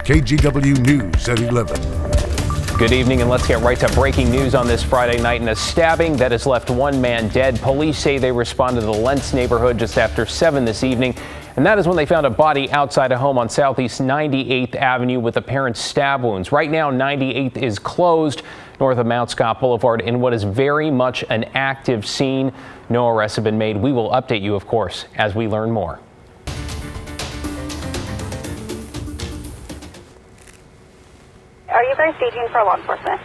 KGW News at 11. Good evening, and let's get right to breaking news on this Friday night. In a stabbing that has left one man dead, police say they responded to the Lentz neighborhood just after 7 this evening. And that is when they found a body outside a home on Southeast 98th Avenue with apparent stab wounds. Right now, 98th is closed north of Mount Scott Boulevard in what is very much an active scene. No arrests have been made. We will update you, of course, as we learn more. Are you guys staging for law enforcement?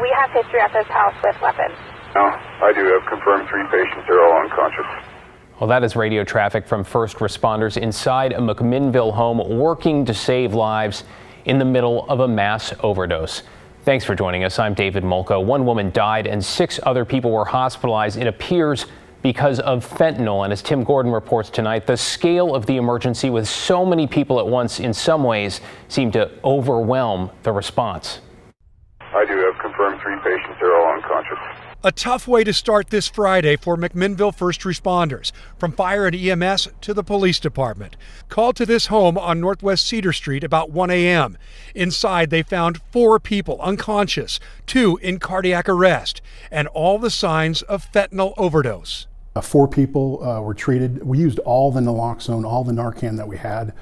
We have history at this house with weapons. No, I do have confirmed 3 patients. They're all unconscious. Well, that is radio traffic from first responders inside a McMinnville home working to save lives in the middle of a mass overdose. Thanks for joining us. I'm David Molko. One woman died and 6 other people were hospitalized, it appears, because of fentanyl. And as Tim Gordon reports tonight, the scale of the emergency with so many people at once in some ways seemed to overwhelm the response. I do have confirmed 3 patients. They're all unconscious. A tough way to start this Friday for McMinnville first responders, from fire and EMS to the police department. Called to this home on Northwest Cedar Street about 1 a.m. Inside, they found 4 people unconscious, 2 in cardiac arrest, and all the signs of fentanyl overdose. 4 people were treated. We used all the naloxone, all the Narcan that we had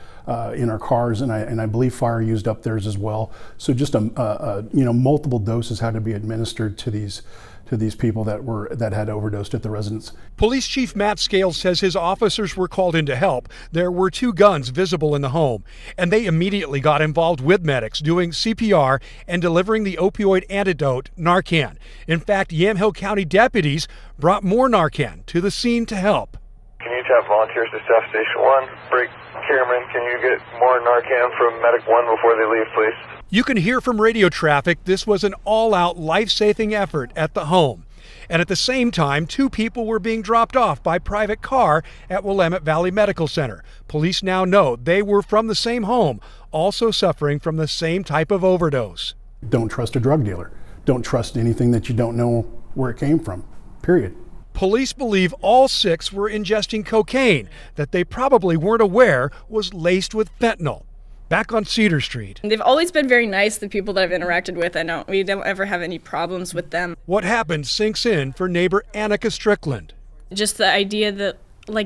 in our cars, and I believe fire used up theirs as well. So just multiple doses had to be administered to these people that had overdosed at the residence. Police Chief Matt Scales says his officers were called in to help. There were 2 guns visible in the home, and they immediately got involved with medics doing CPR and delivering the opioid antidote, Narcan. In fact, Yamhill County deputies brought more Narcan to the scene to help. Can you have volunteers to staff Station 1? Break Cameron, can you get more Narcan from Medic 1 before they leave, please? You can hear from radio traffic this was an all-out life-saving effort at the home. And at the same time, 2 people were being dropped off by private car at Willamette Valley Medical Center. Police now know they were from the same home, also suffering from the same type of overdose. Don't trust a drug dealer. Don't trust anything that you don't know where it came from, period. Police believe all 6 were ingesting cocaine that they probably weren't aware was laced with fentanyl. Back on Cedar Street. They've always been very nice, the people that I've interacted with. We don't ever have any problems with them. What happened sinks in for neighbor Annika Strickland. Just the idea that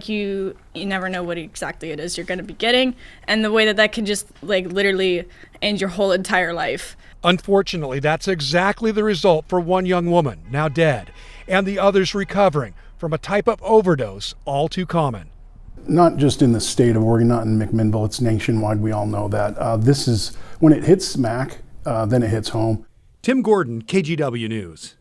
you never know what exactly it is you're going to be getting, and the way that can just literally end your whole entire life. Unfortunately, that's exactly the result for one young woman, now dead, and the others recovering from a type of overdose all too common. Not just in the state of Oregon, not in McMinnville, it's nationwide, we all know that. This is, when it hits smack, then it hits home. Tim Gordon, KGW News.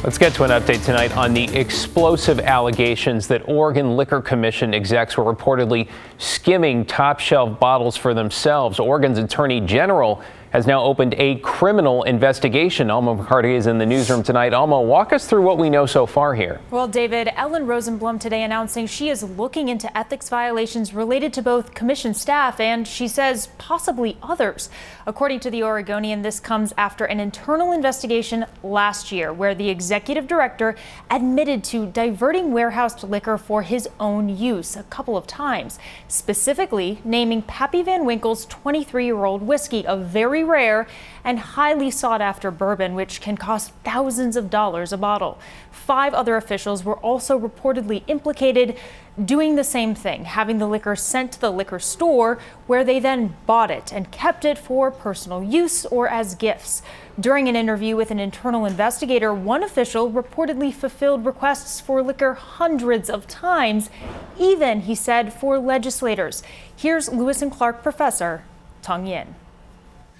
Let's get to an update tonight on the explosive allegations that Oregon Liquor Commission execs were reportedly skimming top shelf bottles for themselves. Oregon's Attorney General has now opened a criminal investigation. Alma McCarty is in the newsroom tonight. Alma, walk us through what we know so far here. Well, David, Ellen Rosenblum today announcing she is looking into ethics violations related to both commission staff and, she says, possibly others. According to the Oregonian, this comes after an internal investigation last year where the executive director admitted to diverting warehoused liquor for his own use a couple of times, specifically naming Pappy Van Winkle's 23-year-old whiskey a very rare and highly sought after bourbon, which can cost thousands of dollars a bottle. 5 other officials were also reportedly implicated doing the same thing, having the liquor sent to the liquor store where they then bought it and kept it for personal use or as gifts. During an interview with an internal investigator, one official reportedly fulfilled requests for liquor hundreds of times, even, he said, for legislators. Here's Lewis and Clark professor Tong Yin.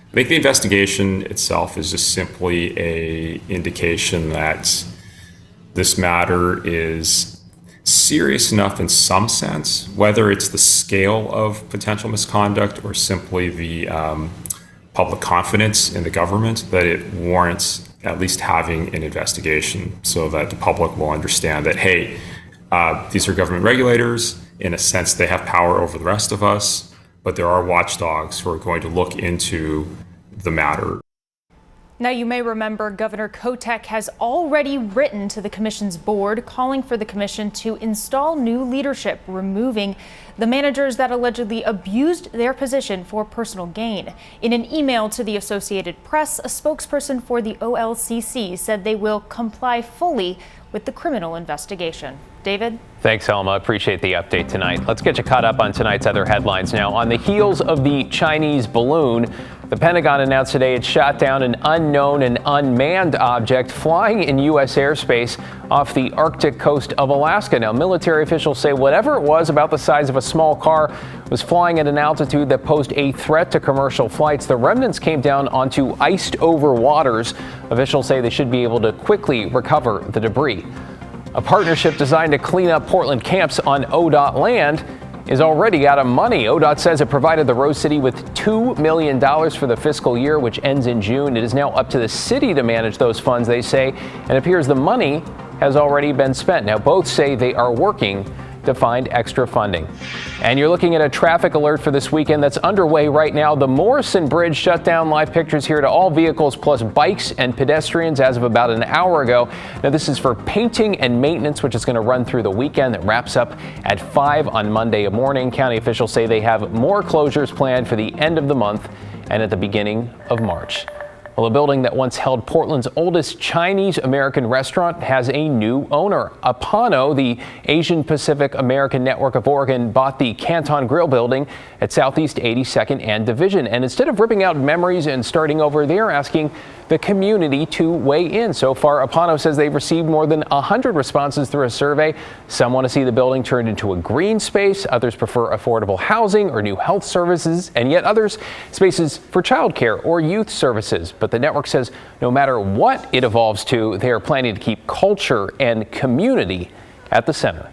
I think the investigation itself is just simply an indication that this matter is serious enough in some sense, whether it's the scale of potential misconduct or simply the public confidence in the government, that it warrants at least having an investigation so that the public will understand that, hey, these are government regulators. In a sense, they have power over the rest of us, but there are watchdogs who are going to look into the matter. Now, you may remember Governor Kotek has already written to the commission's board calling for the commission to install new leadership, removing the managers that allegedly abused their position for personal gain. In an email to the Associated Press, a spokesperson for the OLCC said they will comply fully with the criminal investigation. David? Thanks, Helma. Appreciate the update tonight. Let's get you caught up on tonight's other headlines now. On the heels of the Chinese balloon, the Pentagon announced today it shot down an unknown and unmanned object flying in U.S. airspace off the Arctic coast of Alaska. Now, military officials say whatever it was, about the size of a small car, was flying at an altitude that posed a threat to commercial flights. The remnants came down onto iced over waters. Officials say they should be able to quickly recover the debris. A partnership designed to clean up Portland camps on ODOT land is already out of money. ODOT says it provided the Rose City with $2 million for the fiscal year, which ends in June. It is now up to the city to manage those funds, they say, and it appears the money has already been spent. Now, both say they are working to find extra funding. And you're looking at a traffic alert for this weekend that's underway right now. The Morrison Bridge shut down. Live pictures here to all vehicles plus bikes and pedestrians as of about an hour ago. Now, this is for painting and maintenance, which is going to run through the weekend. That wraps up at 5 on Monday morning. County officials say they have more closures planned for the end of the month and at the beginning of March. Well, a building that once held Portland's oldest Chinese-American restaurant has a new owner. Apano, the Asian Pacific American Network of Oregon, bought the Canton Grill building at Southeast 82nd and Division. And instead of ripping out memories and starting over, they're asking the community to weigh in. So far, Apano says they've received more than 100 responses through a survey. Some want to see the building turned into a green space. Others prefer affordable housing or new health services, and yet others spaces for childcare or youth services. But the network says no matter what it evolves to, they are planning to keep culture and community at the center.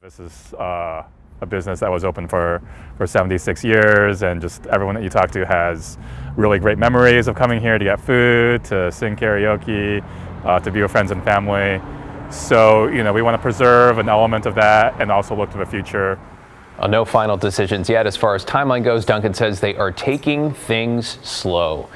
This is a business that was open for 76 years, and just everyone that you talk to has really great memories of coming here to get food, to sing karaoke, to be with friends and family. So, we want to preserve an element of that and also look to the future. No final decisions yet as far as timeline goes. Duncan says they are taking things slow.